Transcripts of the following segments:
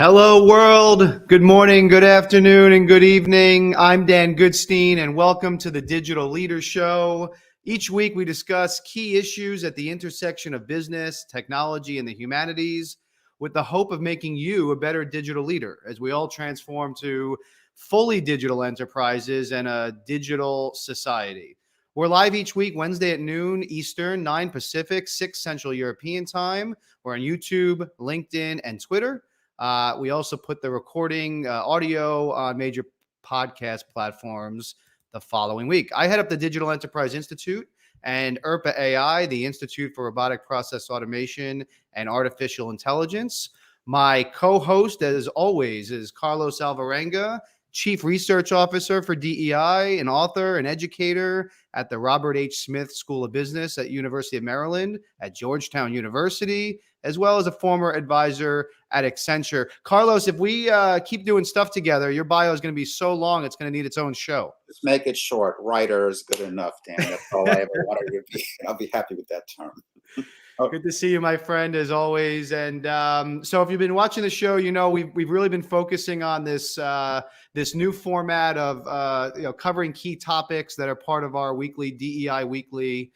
Hello, world. Good morning, good afternoon, and good evening. I'm Dan Goodstein, and welcome to the Digital Leader Show. Each week, we discuss key issues at the intersection of business, technology, and the humanities with the hope of making you a better digital leader as we all transform to fully digital enterprises and a digital society. We're live each week, Wednesday at noon Eastern, 9 Pacific, 6 Central European Time. We're on YouTube, LinkedIn, and Twitter. We also put the recording audio on major podcast platforms the following week. I head up the Digital Enterprise Institute and ERPA AI, the Institute for Robotic Process Automation and Artificial Intelligence. My co-host, as always, is Carlos Alvarenga, Chief Research Officer for DEI, an author and educator at the Robert H. Smith School of Business at University of Maryland, at Georgetown University, as well as a former advisor at Accenture. Carlos, if we keep doing stuff together, your bio is going to be so long, it's going to need its own show. Just make it short. Writer is good enough, Dan. That's all I ever wanted to be. I'll be happy with that term. Good to see you, my friend, as always. And so if you've been watching the show, you know we've really been focusing on this this new format of covering key topics that are part of our weekly DEI Weekly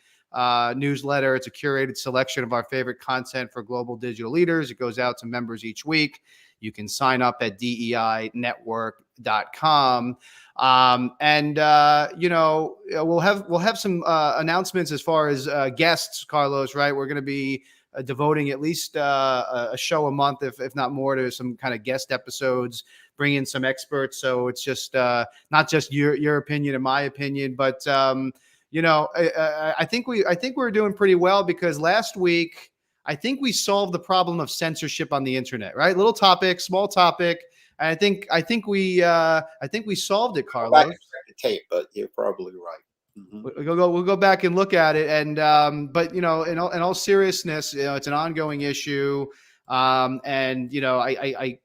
newsletter. It's a curated selection of our favorite content for global digital leaders. It goes out to members each week. You can sign up at DEInetwork.com. We'll have some announcements as far as guests, Carlos, right? We're going to be devoting at least a show a month, if not more, to some kind of guest episodes, bring in some experts. So it's just not just your opinion and my opinion, but I think we're doing pretty well because last week I think we solved the problem of censorship on the internet, right? Little topic, small topic. And I think we solved it, Carlos. Back and check the tape, but you're probably right. Mm-hmm. We'll go back and look at it, and but in all seriousness, it's an ongoing issue, I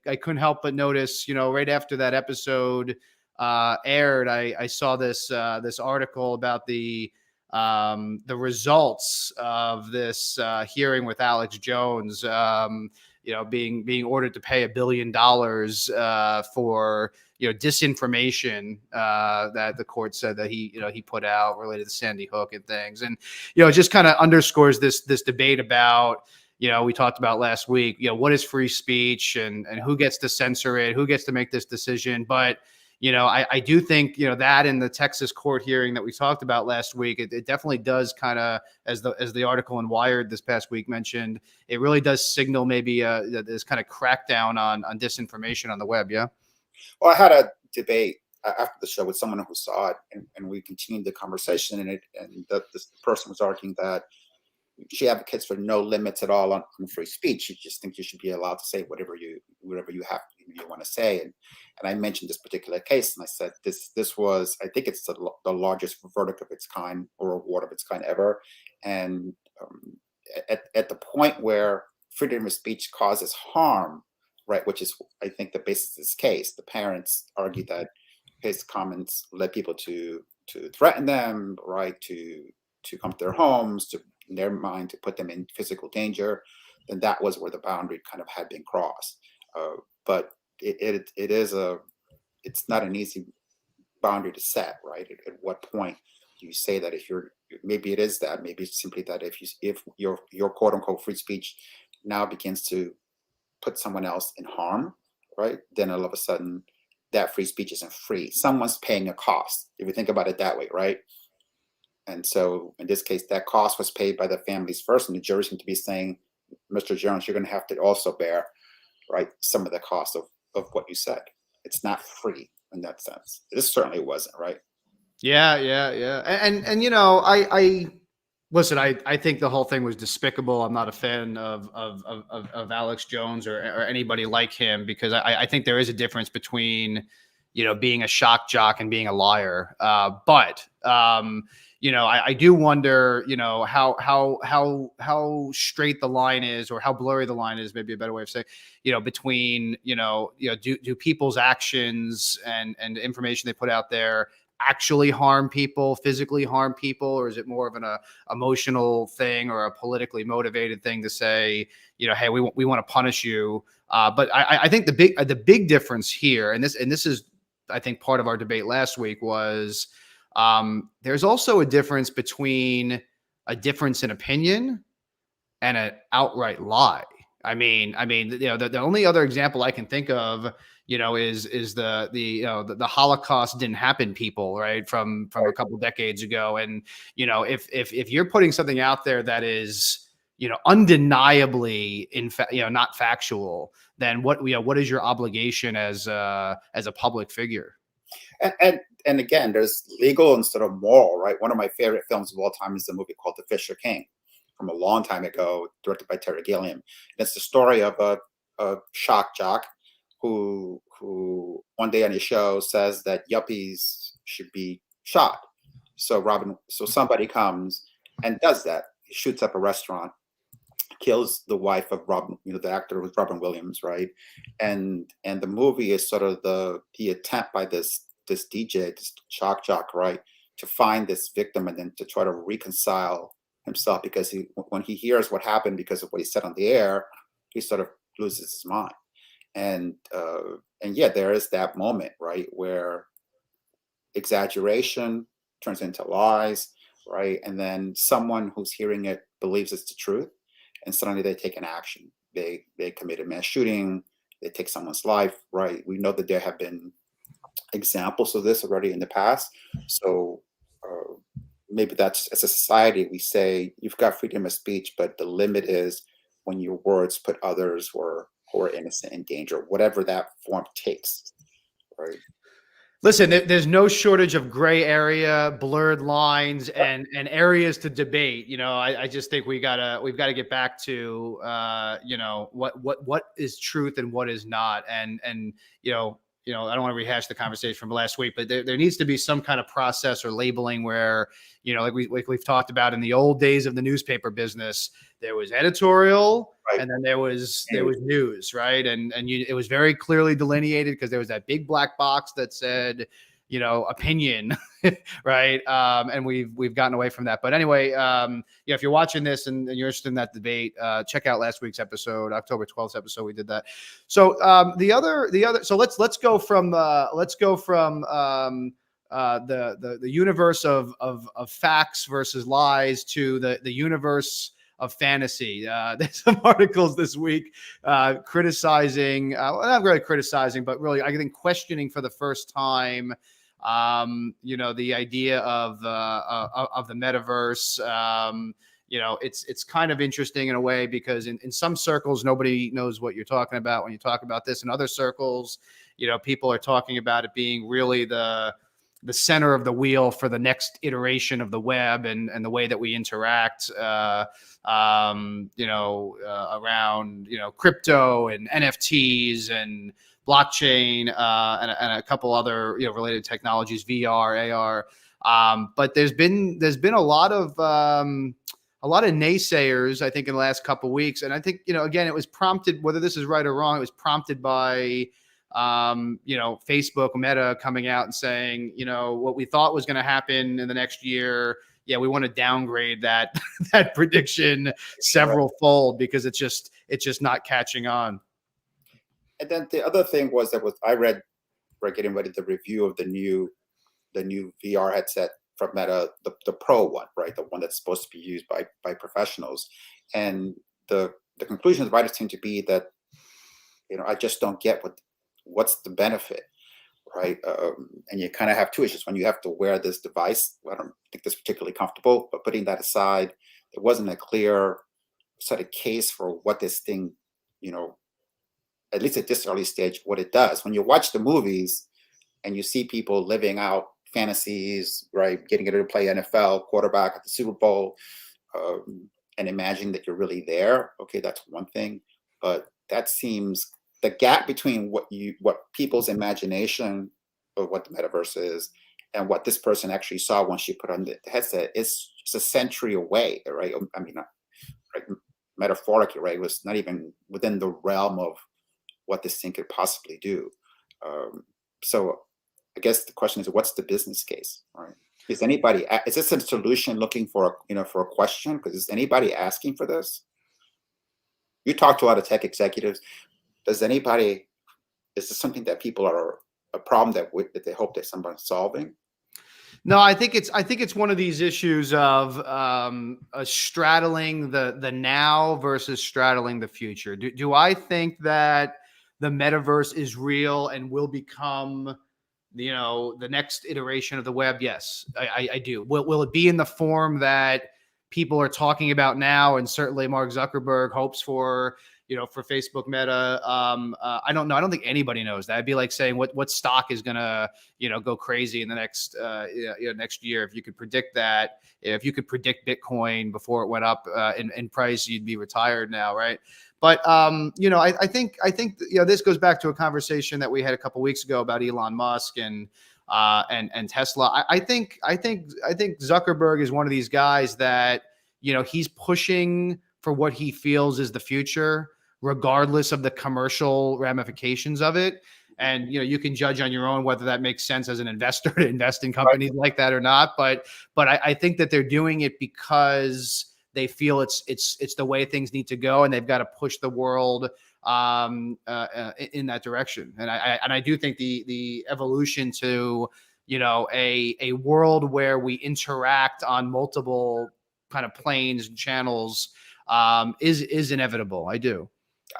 couldn't help but notice, right after that episode aired, I saw this article about the results of this hearing with Alex Jones. Being ordered to pay $1 billion for disinformation that the court said that he put out related to Sandy Hook and things, and it just kind of underscores this debate about we talked about last week. What is free speech and who gets to censor it, who gets to make this decision, but. I do think, that in the Texas court hearing that we talked about last week, it definitely does kind of, as the article in Wired this past week mentioned, it really does signal maybe this kind of crackdown on disinformation on the web. Yeah. Well, I had a debate after the show with someone who saw it, and we continued the conversation, and this person was arguing that she advocates for no limits at all on free speech. She just thinks you should be allowed to say whatever you want to say. And I mentioned this particular case, and I said this was, I think it's the largest verdict of its kind or award of its kind ever. And at the point where freedom of speech causes harm, right, which is I think the basis of this case, the parents argued that his comments led people to threaten them, right, to come to their homes, to in their mind to put them in physical danger, then that was where the boundary kind of had been crossed. But it's not an easy boundary to set, right? At what point do you say that maybe it is that, maybe it's simply that if your quote unquote free speech now begins to put someone else in harm, right? Then all of a sudden that free speech isn't free. Someone's paying a cost, if you think about it that way, right? And so in this case, that cost was paid by the families first, and the jury seemed to be saying, Mr. Jones, you're going to have to also bear, right, some of the cost of what you said. It's not free in that sense. This certainly wasn't, right? Yeah. And I listen, I think the whole thing was despicable. I'm not a fan of Alex Jones or anybody like him, because I think there is a difference between, being a shock jock and being a liar. But I do wonder, how straight the line is, or how blurry the line is, maybe a better way of saying, between, do people's actions and information they put out there actually harm people, physically harm people, or is it more of an emotional thing or a politically motivated thing to say, hey, we want to punish you But I think the big difference here, and this is, I think, part of our debate last week, was there's also a difference between a difference in opinion and an outright lie. The only other example I can think of, is the Holocaust didn't happen people, right, from a couple decades ago. And if you're putting something out there that is undeniably not factual, then what is your obligation as a public figure? And again, there's legal instead of moral, right? One of my favorite films of all time is the movie called The Fisher King, from a long time ago, directed by Terry Gilliam. And it's the story of a shock jock who one day on his show says that yuppies should be shot. So somebody comes and does that. He shoots up a restaurant, kills the wife of Robin, the actor was Robin Williams, right? And the movie is sort of the attempt by this DJ, this shock jock, right, to find this victim and then to try to reconcile himself, because when he hears what happened because of what he said on the air, he sort of loses his mind. And yeah, there is that moment, right, where exaggeration turns into lies, right, and then someone who's hearing it believes it's the truth, and suddenly they take an action. They commit a mass shooting. They take someone's life, right? We know that there have been examples of this already in the past. So maybe that's, as a society, we say you've got freedom of speech, but the limit is when your words put others who are innocent in danger, whatever that form takes, right? Listen, there's no shortage of gray area, blurred lines, and areas to debate. I just think we've got to get back to what is truth and what is not. And I don't want to rehash the conversation from last week, but there needs to be some kind of process or labeling where, like we've talked about in the old days of the newspaper business, there was editorial, right, and then there was news, right? And it was very clearly delineated because there was that big black box that said, opinion, right? And we've gotten away from that. But anyway, if you're watching this and you're interested in that debate, check out last week's episode, October 12th episode. We did that. So so let's go from the universe of facts versus lies to the universe of fantasy. There's some articles this week criticizing, not really criticizing, but really, I think, questioning for the first time, the idea of the metaverse. It's kind of interesting in a way, because in some circles, nobody knows what you're talking about when you talk about this. In other circles, people are talking about it being really the center of the wheel for the next iteration of the web and the way that we interact, around, crypto and NFTs and blockchain, and a couple other, related technologies, VR, AR. But there's been a lot of naysayers, I think, in the last couple of weeks. And I think, again, it was prompted, whether this is right or wrong, it was prompted by, Facebook, Meta coming out and saying, what we thought was going to happen in the next year, we want to downgrade that prediction several fold, because it's just not catching on. And then the other thing was I read, right, getting ready the review of the new VR headset from Meta, the Pro one, right, the one that's supposed to be used by professionals, and the conclusion of the writers seem to be that, I just don't get what's the benefit, right? And you kind of have two issues. When you have to wear this device, I don't think that's particularly comfortable, but putting that aside, there wasn't a clear sort of case for what this thing, at least at this early stage, what it does. When you watch the movies and you see people living out fantasies, right, getting ready to play NFL quarterback at the Super Bowl, and imagining that you're really there, okay, that's one thing. But that seems, the gap between what people's imagination of what the metaverse is and what this person actually saw when she put on the headset is just a century away, right? I mean, right, metaphorically, right? It was not even within the realm of what this thing could possibly do. So I guess the question is, what's the business case, right? Is this a solution looking for a question? Because is anybody asking for this? You talk to a lot of tech executives. Does anybody, is this something that people are, a problem that they hope that someone's solving? No, I think it's one of these issues of straddling the now versus straddling the future. Do I think that the metaverse is real and will become, the next iteration of the web? Yes, I do. Will it be in the form that people are talking about now, and certainly Mark Zuckerberg hopes for, for Facebook Meta? I don't know. I don't think anybody knows that. It'd be like saying what stock is gonna, go crazy in the next next year. If you could predict that, if you could predict Bitcoin before it went up in price, you'd be retired now, right? But I think this goes back to a conversation that we had a couple weeks ago about Elon Musk and Tesla. I think Zuckerberg is one of these guys that, he's pushing for what he feels is the future, regardless of the commercial ramifications of it. And you can judge on your own whether that makes sense as an investor to invest in Right. companies like that or not. But I think that they're doing it because they feel it's the way things need to go, and they've got to push the world in that direction. And I do think the evolution to a world where we interact on multiple kind of planes and channels is inevitable. I do.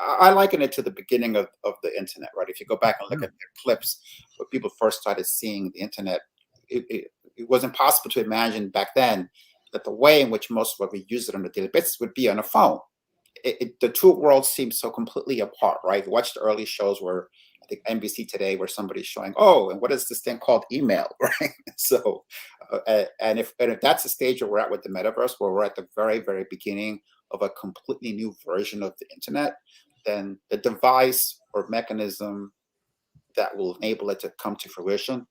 I liken it to the beginning of the internet, right? If you go back and look Yeah. at the clips where people first started seeing the internet, it was impossible to imagine back then that the way in which most of what we use it on a daily basis would be on a phone. The two worlds seem so completely apart, right? Watch the early shows where I think NBC Today, where somebody's showing, oh, and what is this thing called email, right? So, and if that's the stage where we're at with the metaverse, where we're at the very very beginning of a completely new version of the internet, then the device or mechanism that will enable it to come to fruition,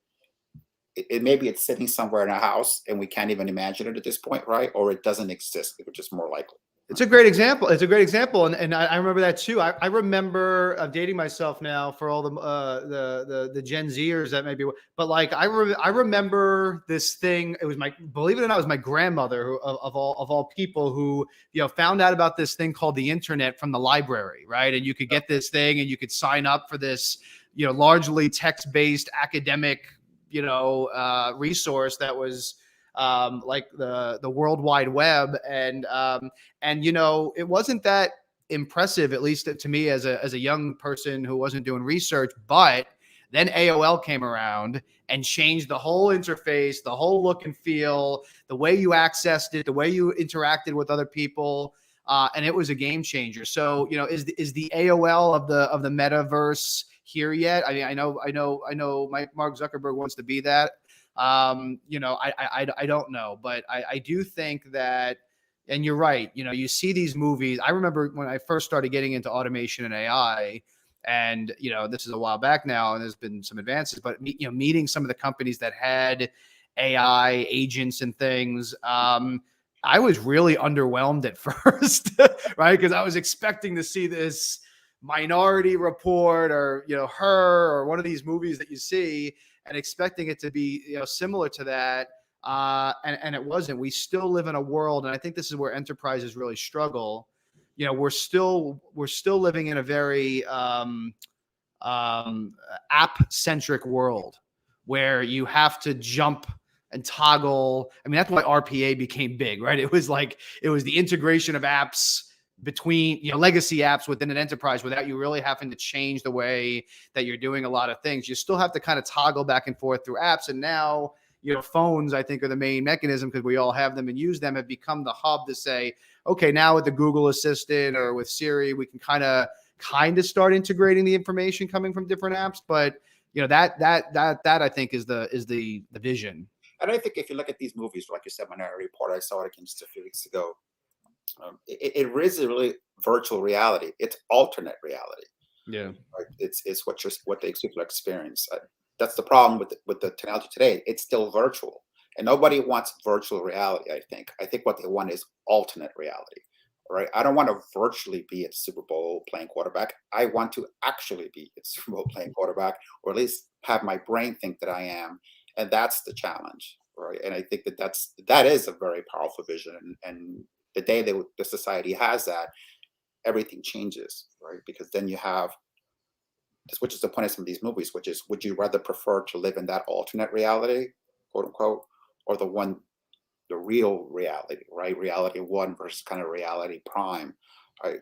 it maybe it's sitting somewhere in a house and we can't even imagine it at this point, right? Or it doesn't exist, which is more likely. It's a great example. It's a great example, and I remember that too. I remember dating myself now for all the Gen Zers that maybe, but like I remember this thing. It was believe it or not, it was my grandmother of all people who found out about this thing called the internet from the library, right? And you could get this thing, and you could sign up for this largely text based academic resource that was like the World Wide Web, and it wasn't that impressive, at least to me as a young person who wasn't doing research. But then AOL came around and changed the whole interface, the whole look and feel, the way you accessed it, the way you interacted with other people, and it was a game changer. So is the AOL of the metaverse here yet? I mean, I know Mark Zuckerberg wants to be that. I don't know, but I do think that, and you're right. You see these movies. I remember when I first started getting into automation and AI, and this is a while back now, and there's been some advances. But meeting some of the companies that had AI agents and things, I was really underwhelmed at first, right? Because I was expecting to see this Minority Report or Her or one of these movies that you see, and expecting it to be similar to that, and it wasn't. We still live in a world, and I think this is where enterprises really struggle. We're still living in a very app centric world where you have to jump and toggle. I mean, that's why RPA became big, right? It was the integration of apps between legacy apps within an enterprise without you really having to change the way that you're doing a lot of things. You still have to kind of toggle back and forth through apps. And now phones, I think, are the main mechanism, because we all have them and use them, have become the hub to say, okay, now with the Google Assistant or with Siri, we can kind of start integrating the information coming from different apps. But that I think is the vision. And I think if you look at these movies, like you said, Minority Report, I saw it again just a few weeks ago. It is really virtual reality. It's alternate reality. Yeah. Right? It's what the people experience. That's the problem with the technology today. It's still virtual, and nobody wants virtual reality. I think what they want is alternate reality. Right? I don't want to virtually be at Super Bowl playing quarterback. I want to actually be at Super Bowl playing quarterback, or at least have my brain think that I am, and that's the challenge. Right? And I think that is a very powerful vision, and the day that the society has that, everything changes, right? Because then you have which is the point of some of these movies, which is, would you rather prefer to live in that alternate reality, quote unquote, or the real reality, right? Reality one versus kind of reality prime, right?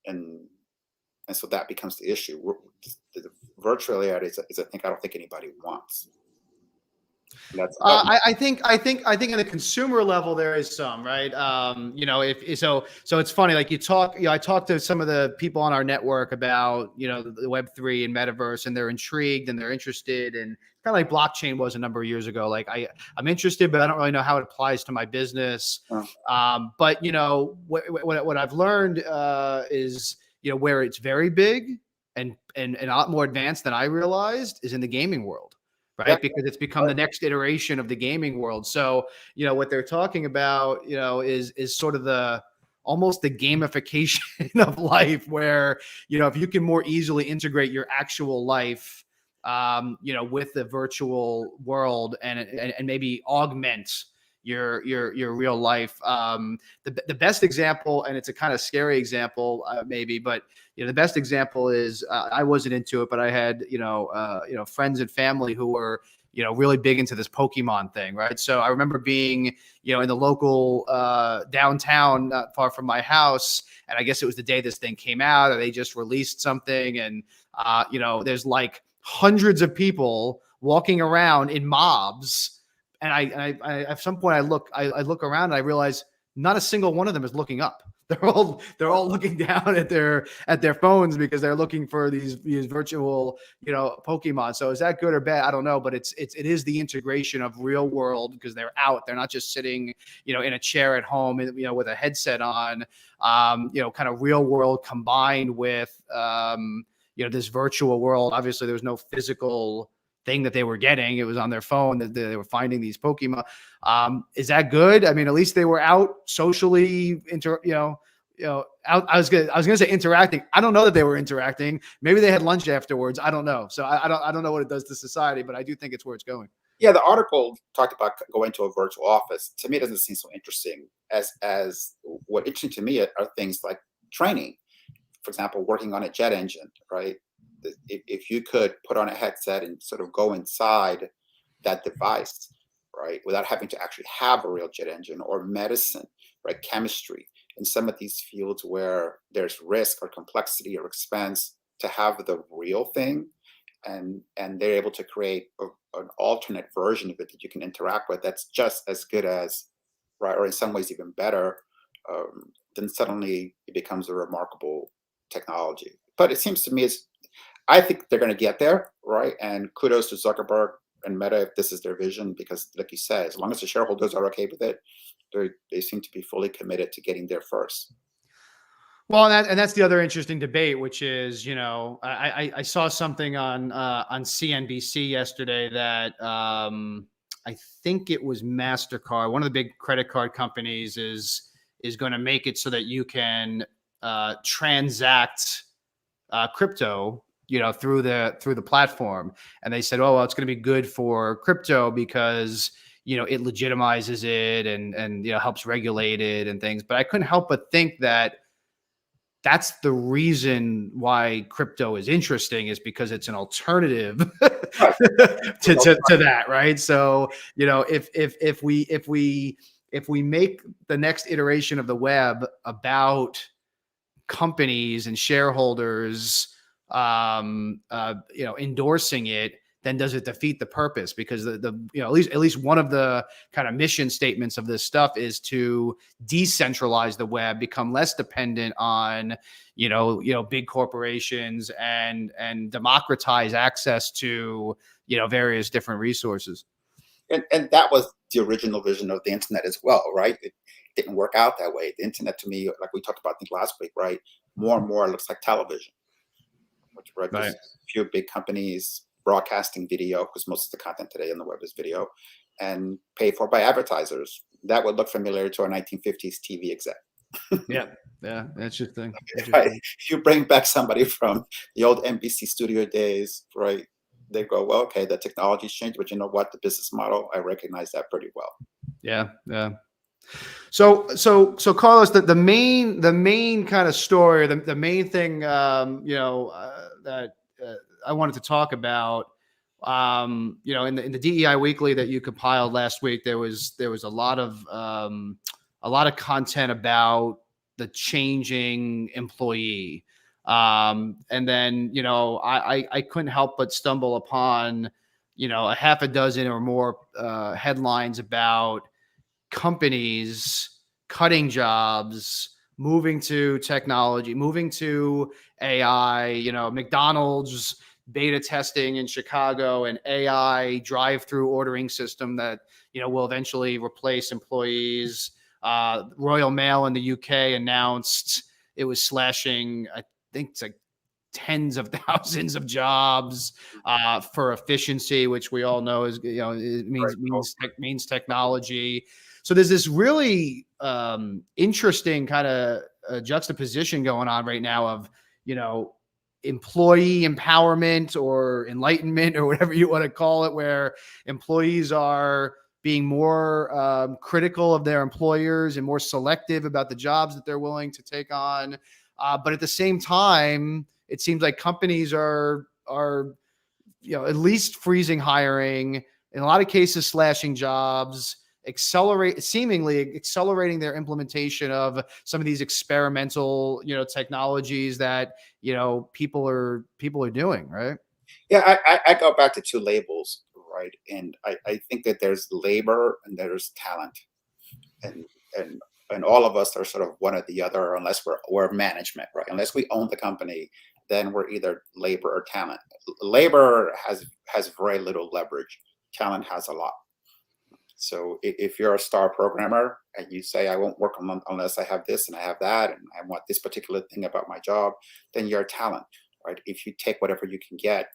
And so that becomes the issue. The virtual reality is a thing I don't think anybody wants. That's I think in the consumer level there is some, right. If so it's funny, like I talked to some of the people on our network about the Web3 and Metaverse, and they're intrigued and they're interested, and kind of like blockchain was a number of years ago. Like I'm interested, but I don't really know how it applies to my business. But what I've learned is where it's very big and a lot more advanced than I realized is in the gaming world. Right. Yeah. Because it's become the next iteration of the gaming world. So, what they're talking about, is sort of almost the gamification of life, where, if you can more easily integrate your actual life, with the virtual world and maybe augment your real life. The best example, and it's a kind of scary example, maybe, but the best example is I wasn't into it, but I had friends and family who were really big into this Pokemon thing, right? So I remember being in the local downtown, not far from my house, and I guess it was the day this thing came out, or they just released something, and there's like hundreds of people walking around in mobs. And I at some point I look around and I realize not a single one of them is looking up. They're all looking down at their phones because they're looking for these virtual Pokemon. So is that good or bad? I don't know, but it is the integration of real world, because they're out. They're not just sitting in a chair at home with a headset on. Kind of real world combined with this virtual world. Obviously, there was no physical thing that they were getting. It was on their phone that they were finding these Pokemon. Is that good? I mean, at least they were out socially, out. I was gonna say interacting. I don't know that they were interacting. Maybe they had lunch afterwards. I don't know. So I don't know what it does to society, but I do think it's where it's going. Yeah, the article talked about going to a virtual office. To me, it doesn't seem so interesting. As what interesting to me are things like training. For example, working on a jet engine, right? If you could put on a headset and sort of go inside that device, right, without having to actually have a real jet engine, or medicine, right, chemistry, in some of these fields where there's risk or complexity or expense, to have the real thing, and they're able to create an alternate version of it that you can interact with, that's just as good as, right, or in some ways even better, then suddenly it becomes a remarkable technology. But it seems to me I think they're going to get there, right? And kudos to Zuckerberg and Meta if this is their vision, because, like you said, as long as the shareholders are okay with it, they seem to be fully committed to getting there first. Well, and that's the other interesting debate, which is, I saw something on CNBC yesterday that I think it was MasterCard, one of the big credit card companies, is going to make it so that you can transact crypto through the platform. And they said, oh, well, it's going to be good for crypto because it legitimizes it and helps regulate it and things. But I couldn't help but think that that's the reason why crypto is interesting, is because it's an alternative to that, right? So if we make the next iteration of the web about companies and shareholders endorsing it, then does it defeat the purpose? Because at least one of the kind of mission statements of this stuff is to decentralize the web, become less dependent on big corporations, and democratize access to various different resources. And that was the original vision of the internet as well, right? It didn't work out that way. The internet, to me, like we talked about, I think last week, right, more and more looks like television, which, right, Right. there's a few big companies broadcasting video, because most of the content today on the web is video, and paid for by advertisers. That would look familiar to a 1950s TV exec. Yeah, interesting. Right. You bring back somebody from the old NBC studio days, right? They go, well, okay, the technology's changed, but you know what? The business model, I recognize that pretty well. Yeah. So Carlos, the main kind of story, the main thing, that I wanted to talk about. In the DEI Weekly that you compiled last week, there was a lot of content about the changing employee. And then, I couldn't help but stumble upon, a half a dozen or more headlines about companies cutting jobs, moving to technology, moving to AI, McDonald's beta testing in Chicago, an AI drive-through ordering system that, will eventually replace employees. Royal Mail in the UK announced it was slashing, I think it's like tens of thousands of jobs for efficiency, which we all know is, it means technology. So there's this really interesting kind of juxtaposition going on right now of, employee empowerment or enlightenment or whatever you want to call it, where employees are being more critical of their employers and more selective about the jobs that they're willing to take on. But at the same time, it seems like companies are at least freezing hiring, in a lot of cases slashing jobs, seemingly accelerating their implementation of some of these experimental technologies that people are doing, right? Yeah, I go back to two labels, right? And I think that there's labor and there's talent, and and and all of us are sort of one or the other, unless we're management, right? Unless we own the company, then we're either labor or talent. Labor has very little leverage. Talent has a lot. So if you're a star programmer and you say, I won't work unless I have this and I have that, and I want this particular thing about my job, then you're a talent, right? If you take whatever you can get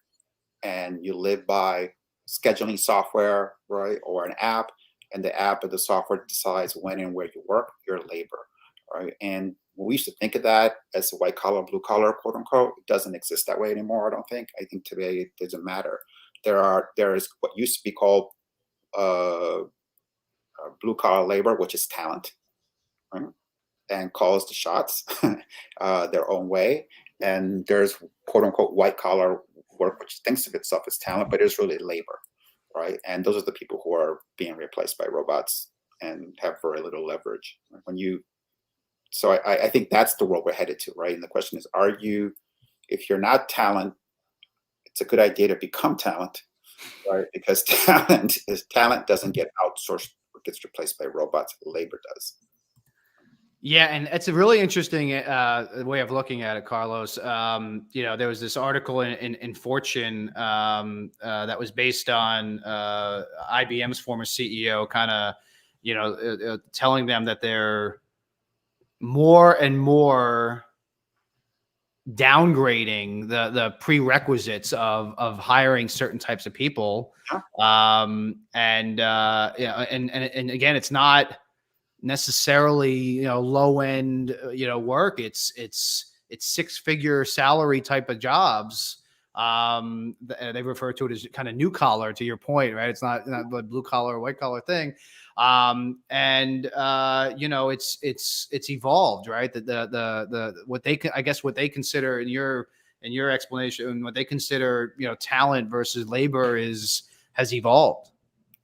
and you live by scheduling software, right, or an app, and the app or the software decides when and where you work, you're labor, right? And we used to think of that as white collar, blue collar, quote unquote. It doesn't exist that way anymore, I don't think. I think today it doesn't matter. There is what used to be called uh, blue collar labor, which is talent, right? And calls the shots their own way. And there's quote unquote white collar work, which thinks of itself as talent, but is really labor, right? And those are the people who are being replaced by robots and have very little leverage. So I think that's the world we're headed to, right? And the question is, if you're not talent, it's a good idea to become talent, right? Because talent doesn't get outsourced or gets replaced by robots. Labor does. Yeah, and it's a really interesting way of looking at it, Carlos. There was this article in Fortune that was based on IBM's former CEO, kind of, telling them that they're more and more downgrading the prerequisites of hiring certain types of people. And again, it's not necessarily low end work. It's 6-figure salary type of jobs. They refer to it as kind of new collar, to your point, right? It's not the blue collar or white collar thing. It's evolved, right? The what they I guess what they consider in your explanation, what they consider talent versus labor has evolved.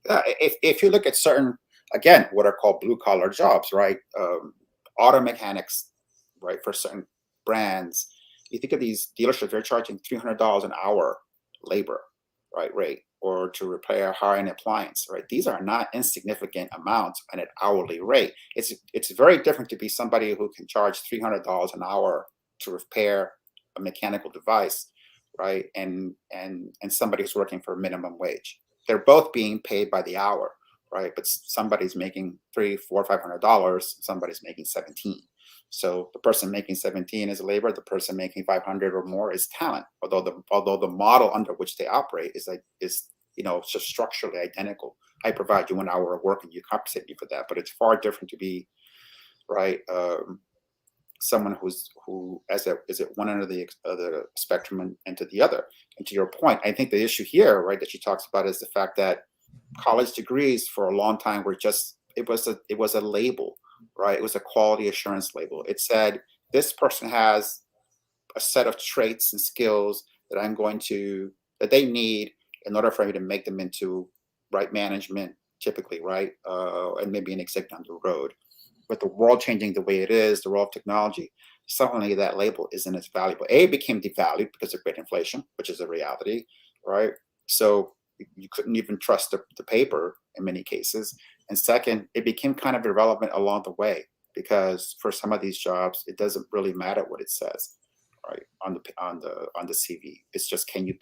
If you look at certain, again, what are called blue collar jobs, right? Auto mechanics, right? For certain brands, you think of these dealerships, they're charging $300 an hour labor, right? Rate, or to repair high-end appliance, right? These are not insignificant amounts on an hourly rate. It's very different to be somebody who can charge $300 an hour to repair a mechanical device, right? And somebody who's working for minimum wage. They're both being paid by the hour, right? But somebody's making $300, $400, $500. Somebody's making 17. So the person making 17 is labor. The person making 500 or more is talent. Although the model under which they operate is just structurally identical. I provide you 1 hour of work and you compensate me for that. But it's far different to be, right, someone who is at one end of the spectrum and to the other. And to your point, I think the issue here, right, that she talks about is the fact that college degrees for a long time were just it was a label, right? It was a quality assurance label. It said this person has a set of traits and skills that they need in order for me to make them into right management, typically, right, and maybe an exec down the road. With the world changing the way it is, the world of technology, suddenly that label isn't as valuable. It became devalued because of great inflation, which is a reality, right? So you couldn't even trust the paper in many cases. And second, it became kind of irrelevant along the way, because for some of these jobs, it doesn't really matter what it says, right, on the CV. It's just, can you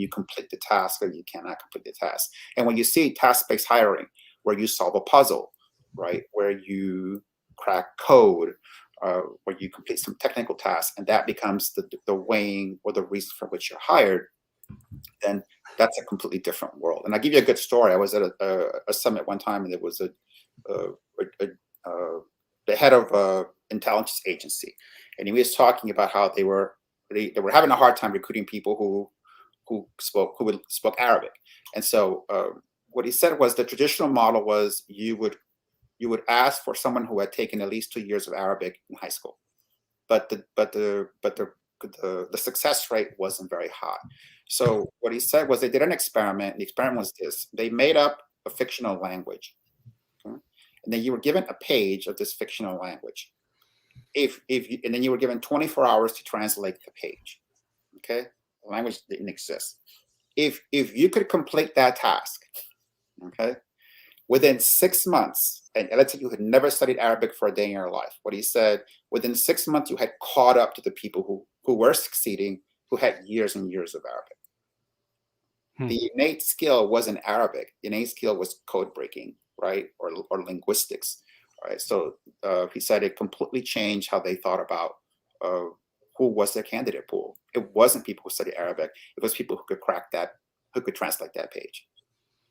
complete the task, or you cannot complete the task. And when you see task-based hiring, where you solve a puzzle, right, where you crack code, where you complete some technical task, and that becomes the weighing or the reason for which you're hired, then that's a completely different world. And I'll give you a good story. I was at a summit one time, and there was the head of an intelligence agency, and he was talking about how they were having a hard time recruiting people who spoke Arabic. And so what he said was, the traditional model was you would ask for someone who had taken at least 2 years of Arabic in high school, but the success rate wasn't very high. So what he said was, they did an experiment. The experiment was this: they made up a fictional language, okay? And then you were given a page of this fictional language. And then you were given 24 hours to translate the page. Okay, the language didn't exist. If you could complete that task, okay, within 6 months, and let's say you had never studied Arabic for a day in your life, what he said, within 6 months, you had caught up to the people who were succeeding, who had years and years of Arabic. The innate skill wasn't Arabic. The innate skill was code breaking, right, or linguistics, right? So he said it completely changed how they thought about who was their candidate pool. It wasn't people who studied Arabic. It was people who could crack that, who could translate that page.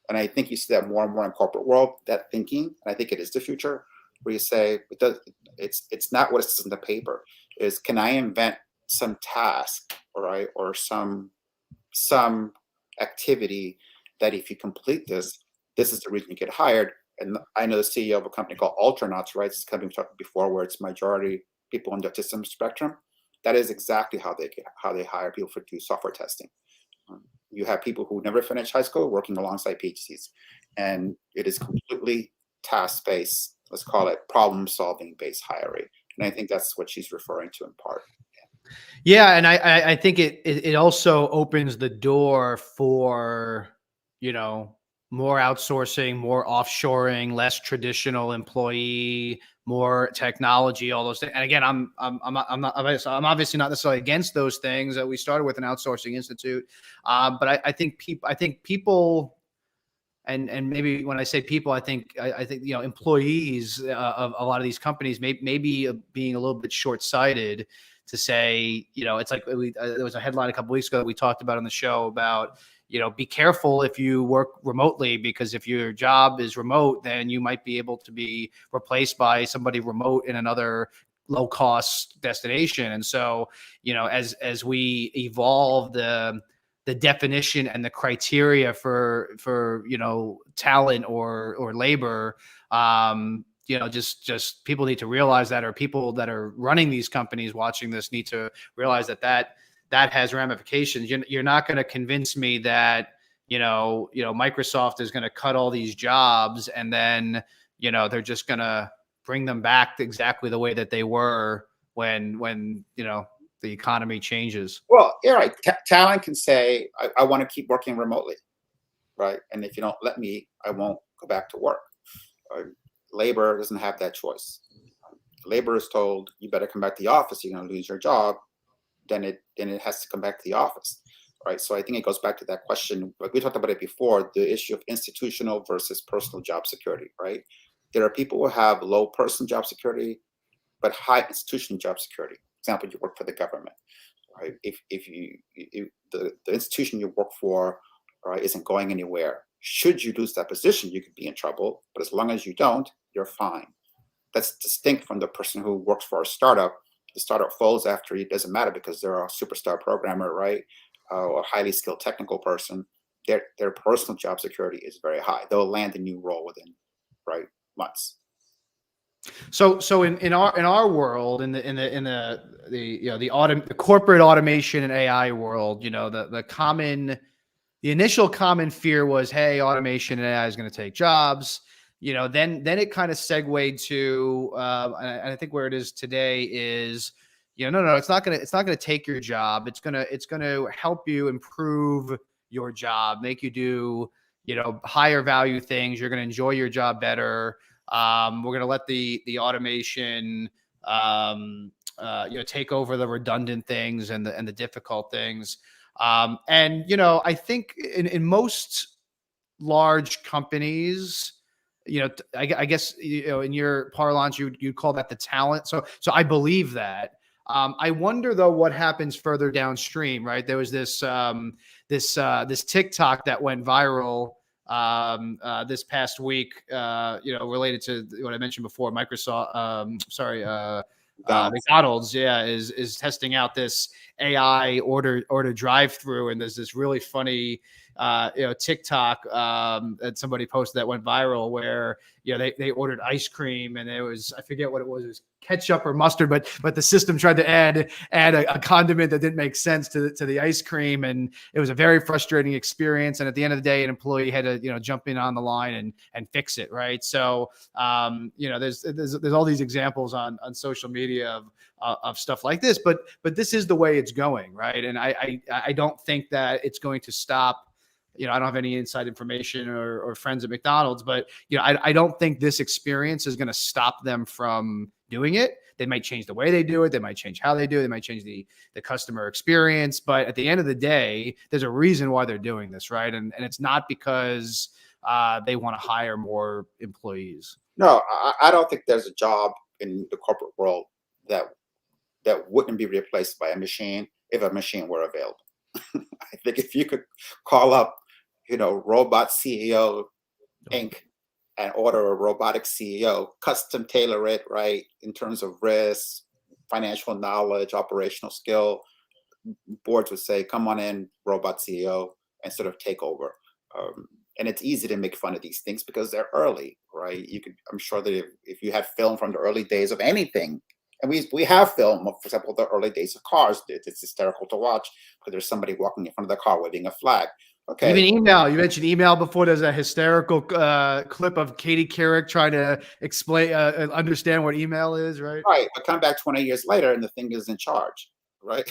And I think you see that more and more in corporate world, that thinking, and I think it is the future, where you say, it's not what it says in the paper. Is, can I invent some task, right, or some activity that if you complete this is the reason you get hired. And I know the CEO of a company called Ultranauts, right? It's a company we talked before, where it's majority people on the autism spectrum. That is exactly how they hire people to do software testing. You have people who never finished high school working alongside PhDs, and it is completely task-based, let's call it problem-solving based hiring. And I think that's what she's referring to in part. Yeah, and I think it also opens the door for, more outsourcing, more offshoring, less traditional employee, more technology, all those things. And again, I'm obviously not necessarily against those things. We started with an outsourcing institute, but I think people. And maybe when I say people, I think employees of a lot of these companies may be being a little bit short-sighted to say, it's like there was a headline a couple weeks ago that we talked about on the show about, be careful if you work remotely, because if your job is remote, then you might be able to be replaced by somebody remote in another low-cost destination. And so, as we evolve the definition and the criteria for talent or labor, just people need to realize that, or people that are running these companies watching this need to realize that has ramifications. You're not going to convince me that Microsoft is going to cut all these jobs and then they're just going to bring them back to exactly the way that they were when the economy changes. Well, yeah, right. Talent can say, I want to keep working remotely, right? And if you don't let me, I won't go back to work. Labor doesn't have that choice. Labor is told, you better come back to the office, you're going to lose your job. Then it has to come back to the office, right? So I think it goes back to that question, like we talked about it before, the issue of institutional versus personal job security, right? There are people who have low personal job security, but high institutional job security. For example, you work for the government. Right? If the institution you work for, right, isn't going anywhere, should you lose that position, you could be in trouble. But as long as you don't, you're fine. That's distinct from the person who works for a startup. The startup folds after it doesn't matter because they're a superstar programmer, right, or a highly skilled technical person. Their personal job security is very high. They'll land a new role within, right, months. So in our world, in the corporate automation and AI world, the initial common fear was, hey, automation and AI is going to take jobs. Then it kind of segued to, and I think where it is today is, no, it's not gonna take your job. It's gonna help you improve your job, make you do, higher value things. You're gonna enjoy your job better. We're gonna let the automation, take over the redundant things and the difficult things. I think in most large companies, I guess, in your parlance, you'd call that the talent. So I believe that. I wonder though what happens further downstream, right? There was this TikTok that went viral this past week, related to what I mentioned before, Microsoft. McDonald's, yeah, is testing out this AI order drive through, and there's this really funny TikTok that somebody posted that went viral where they ordered ice cream, and it was, I forget what it was ketchup or mustard, but the system tried to add a condiment that didn't make sense to the ice cream, and it was a very frustrating experience. And at the end of the day, an employee had to jump in on the line and fix it, right? So there's all these examples on social media of stuff like this, but this is the way it's going, right? And I don't think that it's going to stop. I don't have any inside information or friends at McDonald's, but I don't think this experience is going to stop them from doing it. They might change the way they do it. They might change how they do it. They might change the customer experience. But at the end of the day, there's a reason why they're doing this, right? And it's not because they want to hire more employees. No, I don't think there's a job in the corporate world that wouldn't be replaced by a machine if a machine were available. I think if you could call up, Robot CEO Inc. and order a robotic CEO, custom tailor it, right, in terms of risk, financial knowledge, operational skill, boards would say, come on in, robot CEO, and sort of take over. And it's easy to make fun of these things because they're early, right? I'm sure that if you have film from the early days of anything, and we have film of, for example, the early days of cars, it's hysterical to watch because there's somebody walking in front of the car waving a flag. Okay. Even email. You mentioned email before. There's a hysterical clip of Katie Couric trying to explain, understand what email is, right? Right. But come back 20 years later and the thing is in charge, right?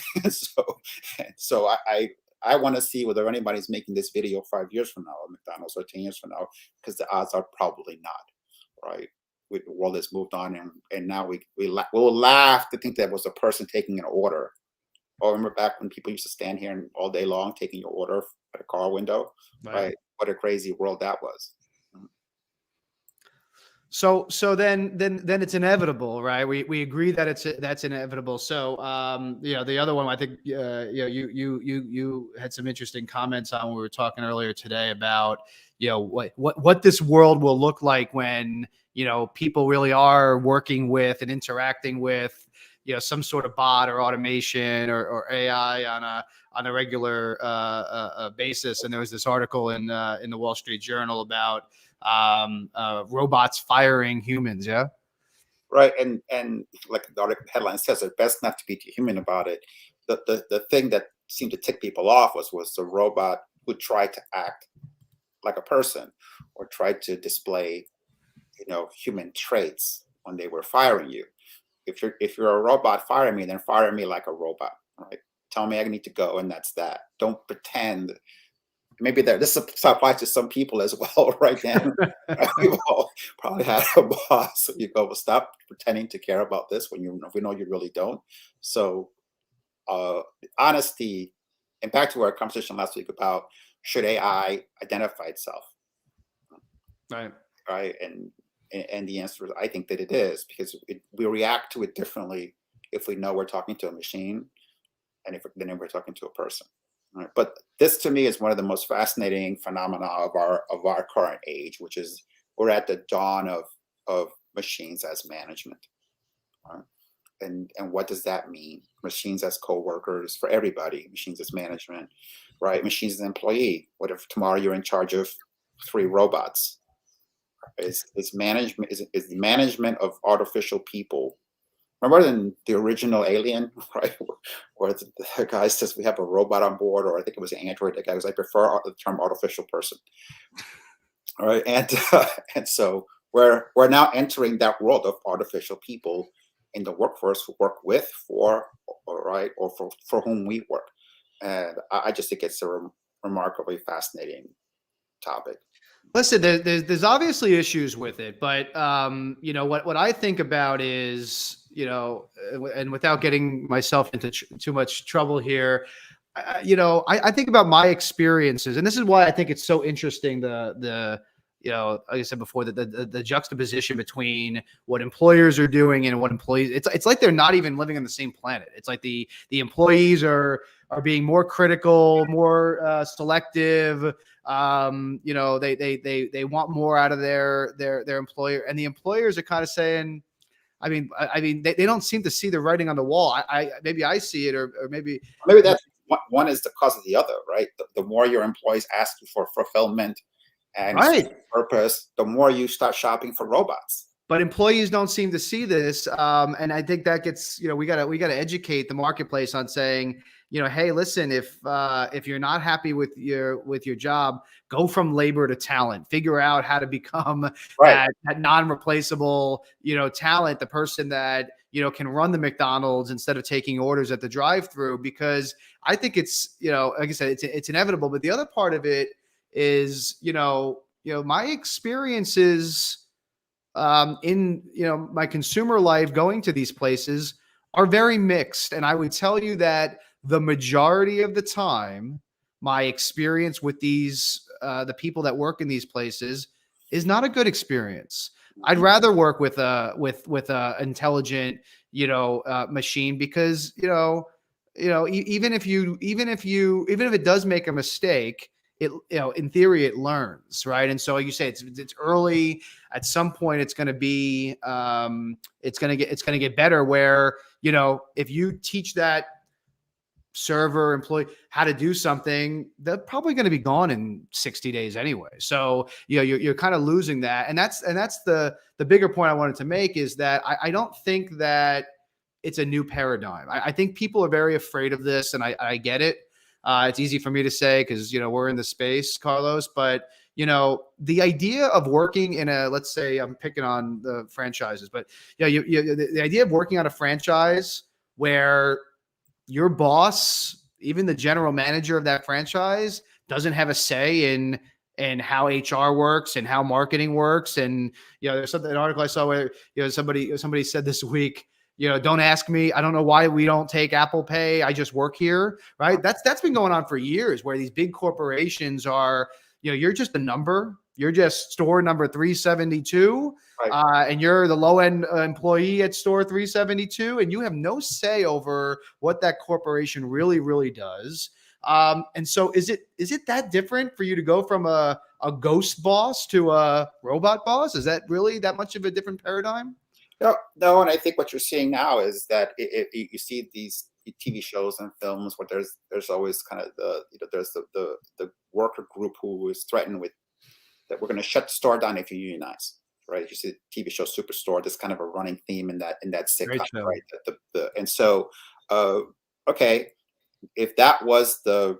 so I want to see whether anybody's making this video 5 years from now, or McDonald's, or 10 years from now, because the odds are probably not, right? The world has moved on, and now we'll laugh to think that was a person taking an order. Oh, remember back when people used to stand here and all day long taking your order at a car window, right? What a crazy world that was. So then it's inevitable, right? We agree that that's inevitable. So the other one, I think you had some interesting comments on when we were talking earlier today about what this world will look like when people really are working with and interacting with some sort of bot or automation or AI on a regular basis. And there was this article in the Wall Street Journal about robots firing humans. Yeah. Right. And like the article headline says, it's best not to be too human about it. The thing that seemed to tick people off was the robot who tried to act like a person or tried to display, human traits when they were firing you. If you're a robot, fire me, then fire me like a robot, right? Tell me I need to go, and that's that. Don't pretend. Maybe this applies to some people as well, right, Dan? We've all probably had a boss. You go, well, stop pretending to care about this when we know you really don't. So, honesty, and back to our conversation last week about should AI identify itself, right? And the answer is, I think that it is, because we react to it differently if we know we're talking to a machine and if we're talking to a person. Right? But this, to me, is one of the most fascinating phenomena of our current age, which is we're at the dawn of machines as management. Right? And what does that mean? Machines as co-workers for everybody, machines as management, right? Machines as employee. What if tomorrow you're in charge of 3 robots? is management is the management of artificial people. Remember in the original Alien, right? Where the guy says we have a robot on board, or I think it was an android. The guy was, I prefer the term artificial person. All right, and so we're now entering that world of artificial people in the workforce who work with, for, or right, or for whom we work, and I just think it's a remarkably fascinating topic. Listen, there's obviously issues with it, but what I think about is, and without getting myself into too much trouble here, I think about my experiences, and this is why I think it's so interesting. Like I said before, the juxtaposition between what employers are doing and what employees, it's like they're not even living on the same planet. It's like the employees are being more critical, more selective. They want more out of their employer, and the employers are kind of saying, they don't seem to see the writing on the wall. Maybe I see it, or maybe That's one is the cause of the other, right? The more your employees ask you for fulfillment and right. purpose, the more you start shopping for robots. But employees don't seem to see this, and I think that gets, we gotta educate the marketplace on saying, hey, listen, if you're not happy with your job, go from labor to talent. Figure out how to become Right. that non-replaceable, talent, the person that can run the McDonald's instead of taking orders at the drive-through. Because I think it's, like I said, it's inevitable. But the other part of it is, my experiences in my consumer life going to these places are very mixed, and I would tell you that the majority of the time my experience with these the people that work in these places is not a good experience. I'd rather work with a intelligent machine, because even if it does make a mistake, it, in theory, it learns, right? And so, like you say, it's early. At some point, it's going to be it's going to get better. Where if you teach that server employee how to do something, they're probably going to be gone in 60 days anyway. So you're kind of losing that, and that's the bigger point I wanted to make, is that I don't think that it's a new paradigm. I think people are very afraid of this, and I get it. It's easy for me to say because we're in the space, Carlos, but the idea of working in a, let's say I'm picking on the franchises, but the idea of working on a franchise where your boss, even the general manager of that franchise, doesn't have a say in how HR works and how marketing works. And there's an article I saw where somebody said this week, don't ask me. I don't know why we don't take Apple Pay. I just work here, right? That's been going on for years, where these big corporations are, you're just a number. You're just store number 372, right. And you're the low end employee at store 372, and you have no say over what that corporation really, really does. And so, is it that different for you to go from a ghost boss to a robot boss? Is that really that much of a different paradigm? No, and I think what you're seeing now is that you see these TV shows and films where there's always kind of there's the worker group who is threatened with that we're going to shut the store down if you unionize, right? You see the TV show Superstore. There's kind of a running theme in that sitcom, right? And so, okay, if that was the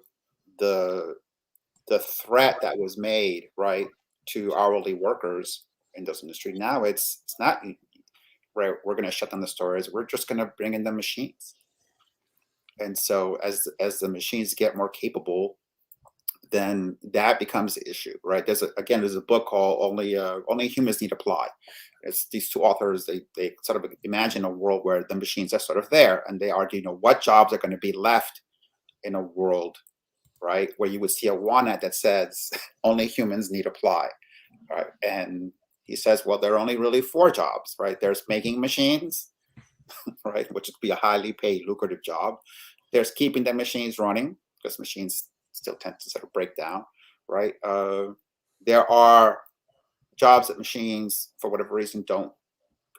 threat that was made, right, to hourly workers in this industry, now it's not. Right, we're going to shut down the stores. We're just going to bring in the machines. And so, as the machines get more capable, then that becomes the issue, right? There's a book called Only Humans Need Apply. It's these two authors. They sort of imagine a world where the machines are sort of there, and they argue, what jobs are going to be left in a world, right, where you would see a one ad that says only humans need apply, right? And he says, well, there are only really 4 jobs, right? There's making machines, right, which would be a highly paid, lucrative job. There's keeping the machines running, because machines still tend to sort of break down, right? There are jobs that machines, for whatever reason, don't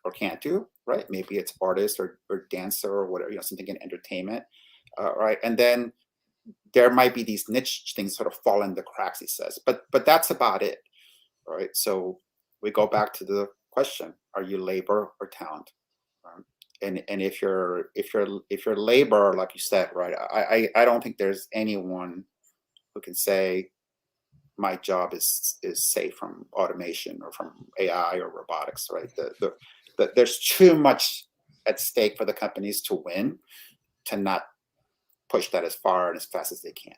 or can't do, right? Maybe it's artist or dancer or whatever, something in entertainment, right? And then there might be these niche things sort of fall in the cracks, he says, but that's about it, right? So we go back to the question: are you labor or talent? Um, and if you're labor, like you said, right? I don't think there's anyone who can say my job is safe from automation or from AI or robotics, right? There's too much at stake for the companies to win, to not push that as far and as fast as they can.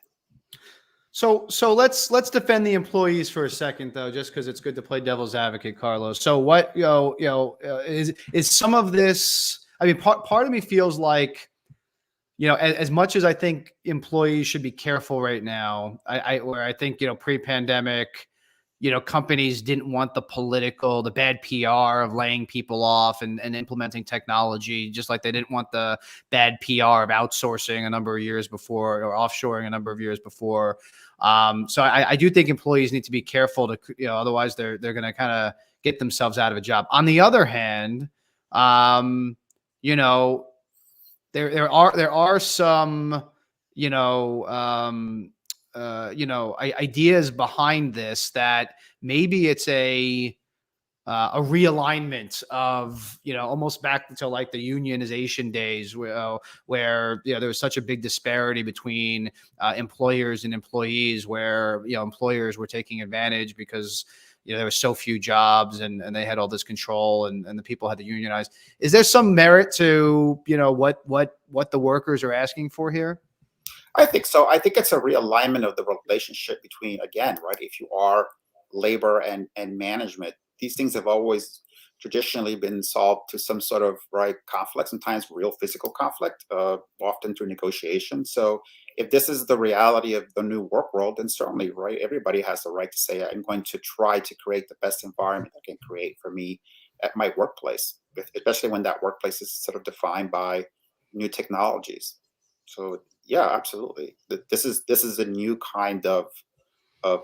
So let's defend the employees for a second, though, just because it's good to play devil's advocate, Carlos. So what is some of this? I mean, part of me feels like, as much as I think employees should be careful right now, where I think, pre-pandemic, companies didn't want the bad PR of laying people off and implementing technology, just like they didn't want the bad PR of outsourcing a number of years before, or offshoring a number of years before. So I do think employees need to be careful otherwise they're going to kind of get themselves out of a job. On the other hand, there are some, ideas behind this, that maybe it's a realignment of, almost back to like the unionization days, where there was such a big disparity between employers and employees, where employers were taking advantage because there were so few jobs, and they had all this control, and the people had to unionize. Is there some merit to what the workers are asking for here? I think so. I think it's a realignment of the relationship between, again, right, if you are labor and management, these things have always traditionally been solved to some sort of, right, conflict, sometimes real physical conflict, often through negotiation. So if this is the reality of the new work world, then certainly, right, everybody has the right to say, I'm going to try to create the best environment I can create for me at my workplace, especially when that workplace is sort of defined by new technologies. So yeah, absolutely. This is a new kind of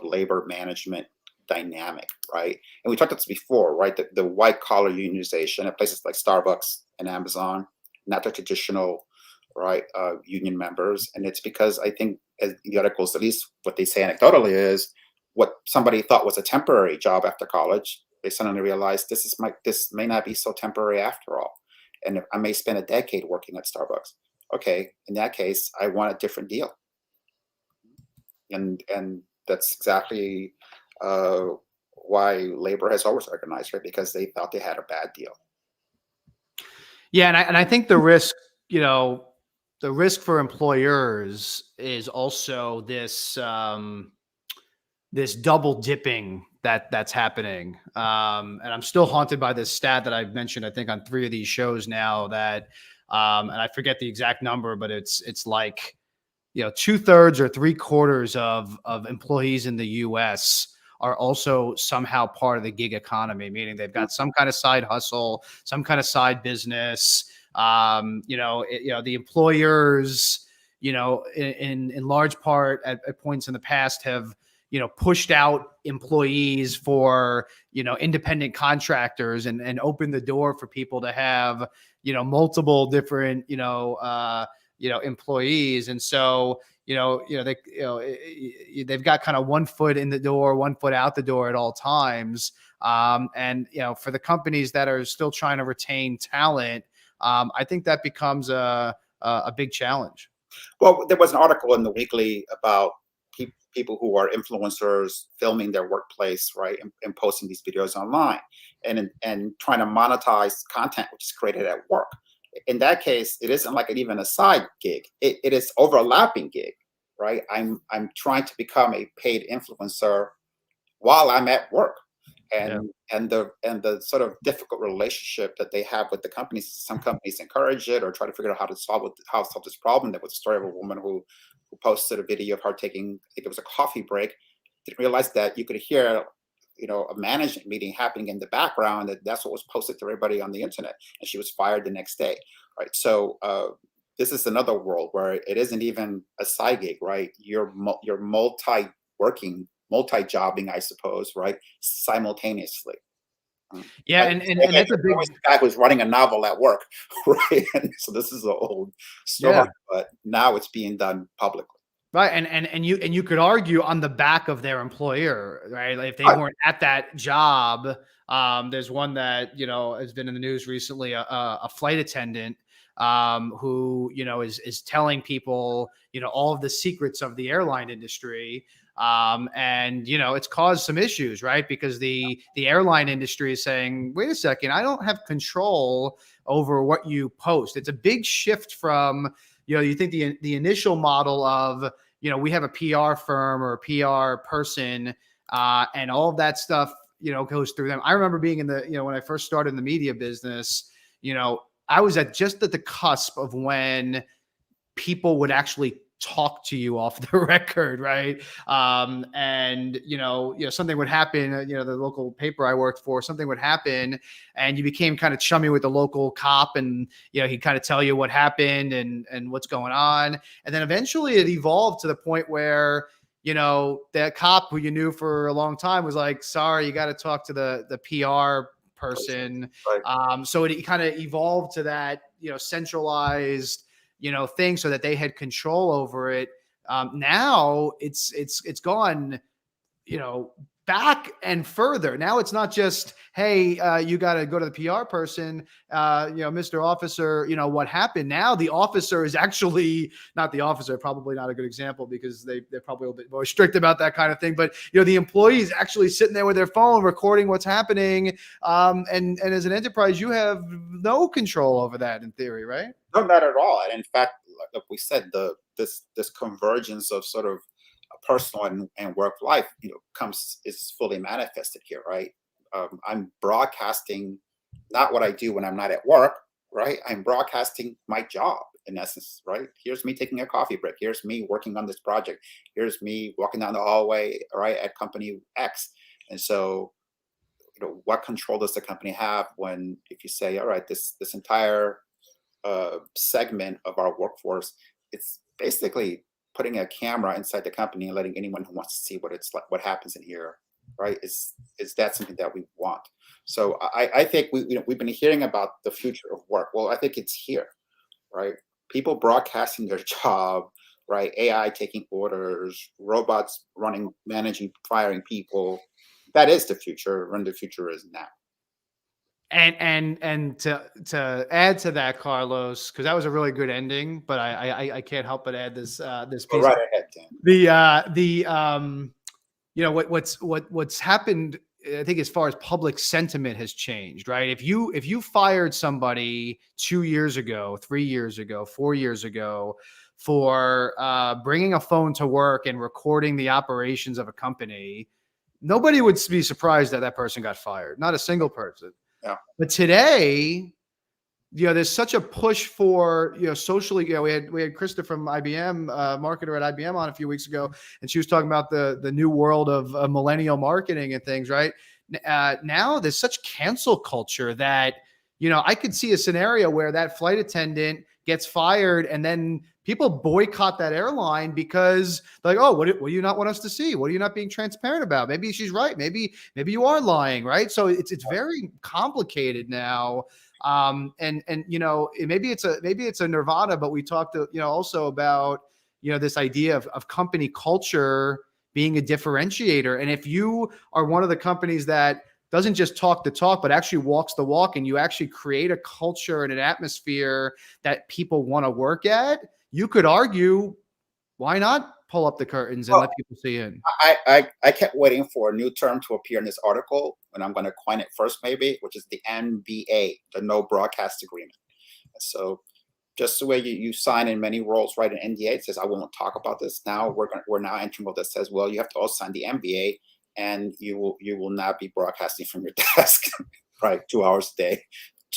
labor management dynamic, right? And we talked about this before, right? The white collar unionization at places like Starbucks and Amazon, not the traditional, right, union members. And it's because I think, as the articles, at least what they say anecdotally, is what somebody thought was a temporary job after college, they suddenly realized this may not be so temporary after all, and I may spend a decade working at Starbucks. Okay, in that case, I want a different deal, and that's exactly why labor has always organized, right? Because they thought they had a bad deal. Yeah, and I think the risk for employers is also this this double dipping that's happening. And I'm still haunted by this stat that I've mentioned, I think, on 3 of these shows now, that and I forget the exact number, but it's like, 2/3 or 3/4 of employees in the US are also somehow part of the gig economy, meaning they've got some kind of side hustle, some kind of side business. The employers, in large part at points in the past have, pushed out employees for, independent contractors, and opened the door for people to have, multiple different, employees. And so, they've got kind of one foot in the door, one foot out the door at all times. And, for the companies that are still trying to retain talent, I think that becomes a big challenge. Well, there was an article in the Weekly about people who are influencers filming their workplace, right, and posting these videos online, and trying to monetize content which is created at work. In that case, it isn't like even a side gig; it is overlapping gig, right? I'm trying to become a paid influencer while I'm at work, Yeah. and the sort of difficult relationship that they have with the companies. Some companies encourage it or try to figure out how to solve this problem. There was a story of a woman who posted a video of her taking, I think it was a coffee break. Didn't realize that you could hear, a management meeting happening in the background. That's what was posted to everybody on the internet, and she was fired the next day. Right. So this is another world where it isn't even a side gig, right? You're multi-jobbing, I suppose, right? Simultaneously. Yeah. And that's a big, always the guy who's running a novel at work, right? And so this is an old story, yeah. but now it's being done publicly. Right. And you could argue on the back of their employer, right? Like if they Right. weren't at that job, There's one that, has been in the news recently, a flight attendant who, is telling people, all of the secrets of the airline industry. And it's caused some issues, right? Because the airline industry is saying, wait a second, I don't have control over what you post. It's a big shift from, you think the initial model of, we have a PR firm or a PR person, and all of that stuff, goes through them. I remember being in the, when I first started in the media business, I was just at the cusp of when people would actually talk to you off the record, right? And something would happen. The local paper I worked for, something would happen, and you became kind of chummy with the local cop, and he'd kind of tell you what happened and what's going on, and then eventually it evolved to the point where that cop who you knew for a long time was like, sorry, you got to talk to the PR person. Right. So it kind of evolved to that, centralized, thing so that they had control over it. Now it's gone, back and further. Now it's not just, hey, you got to go to the PR person, Mr. Officer, what happened? Now the officer is actually not the officer, probably not a good example because they're probably a little bit more strict about that kind of thing. But, the employee is actually sitting there with their phone recording what's happening. And as an enterprise, you have no control over that in theory, right? No, not at all. And in fact, like we said, this convergence of sort of personal and work life, is fully manifested here, right? I'm broadcasting not what I do when I'm not at work, right? I'm broadcasting my job in essence, right? Here's me taking a coffee break. Here's me working on this project. Here's me walking down the hallway, right, at company X. And so, what control does the company have when, if you say, all right, this entire segment of our workforce, it's basically putting a camera inside the company and letting anyone who wants to see what it's like, what happens in here, right? Is that something that we want? So I think we've been hearing about the future of work. Well, I think it's here, right? People broadcasting their job, right? AI taking orders, robots running, managing, firing people. That is the future, and the future is now. And to add to that, Carlos, because that was a really good ending, but I can't help but add this Go piece. right ahead, Dan. What's happened, I think, as far as public sentiment has changed, right? If you fired somebody 2 years ago, 3 years ago, 4 years ago for bringing a phone to work and recording the operations of a company, nobody would be surprised that that person got fired. Not a single person. Yeah. But today, there's such a push for, socially, we had Krista from IBM, marketer at IBM, on a few weeks ago, and she was talking about the new world of millennial marketing and things, right? Now there's such cancel culture that, I could see a scenario where that flight attendant gets fired and then people boycott that airline because they're like, oh, what do you not want us to see? What are you not being transparent about? Maybe she's right. Maybe you are lying, right? So it's very complicated now. And maybe it's a nirvana, but we talked also about this idea of company culture being a differentiator. And if you are one of the companies that doesn't just talk the talk, but actually walks the walk, and you actually create a culture and an atmosphere that people want to work at, you could argue, why not pull up the curtains and let people see in? I kept waiting for a new term to appear in this article, and I'm going to coin it first, maybe, which is the NBA, the No Broadcast Agreement. So, just the way you sign in many roles, right? An NDA, it says I won't talk about this. Now we're now entering what that says, well, you have to also sign the MBA, and you will not be broadcasting from your desk, right, 2 hours a day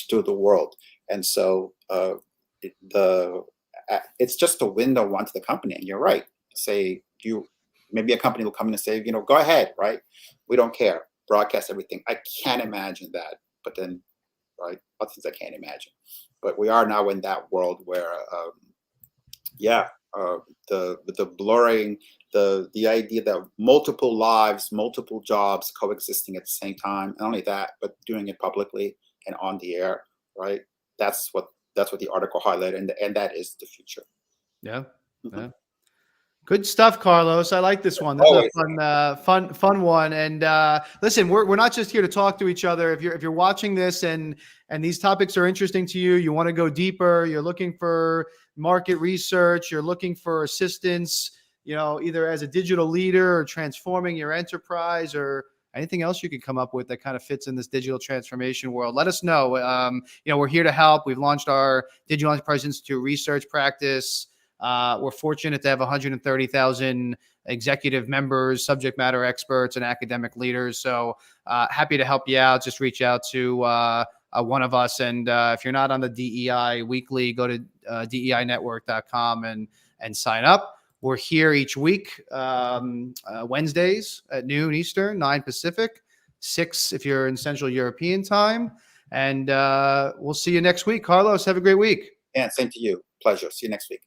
to the world. And so it's just a window onto the company. And you're right. Say maybe a company will come in and say, go ahead, right? We don't care. Broadcast everything. I can't imagine that. But then, right, other things I can't imagine. But we are now in that world where, the blurring, the idea that multiple lives, multiple jobs coexisting at the same time. Not only that, but doing it publicly and on the air, right? That's what the article highlighted, and that is the future. Yeah. Mhm. Yeah. Good stuff, Carlos. I like this one. This is a Always. fun one. And listen, we're not just here to talk to each other. If you're watching this and these topics are interesting to you, you want to go deeper. You're looking for market research. You're looking for assistance. Either as a digital leader or transforming your enterprise or anything else you could come up with that kind of fits in this digital transformation world. Let us know. We're here to help. We've launched our Digital Enterprise Institute research practice. We're fortunate to have 130,000 executive members, subject matter experts, and academic leaders. So happy to help you out. Just reach out to one of us. And if you're not on the DEI Weekly, go to DEInetwork.com and sign up. We're here each week, Wednesdays at noon Eastern, 9 Pacific, 6 if you're in Central European time. And we'll see you next week. Carlos, have a great week. Yeah, same to you. Pleasure. See you next week.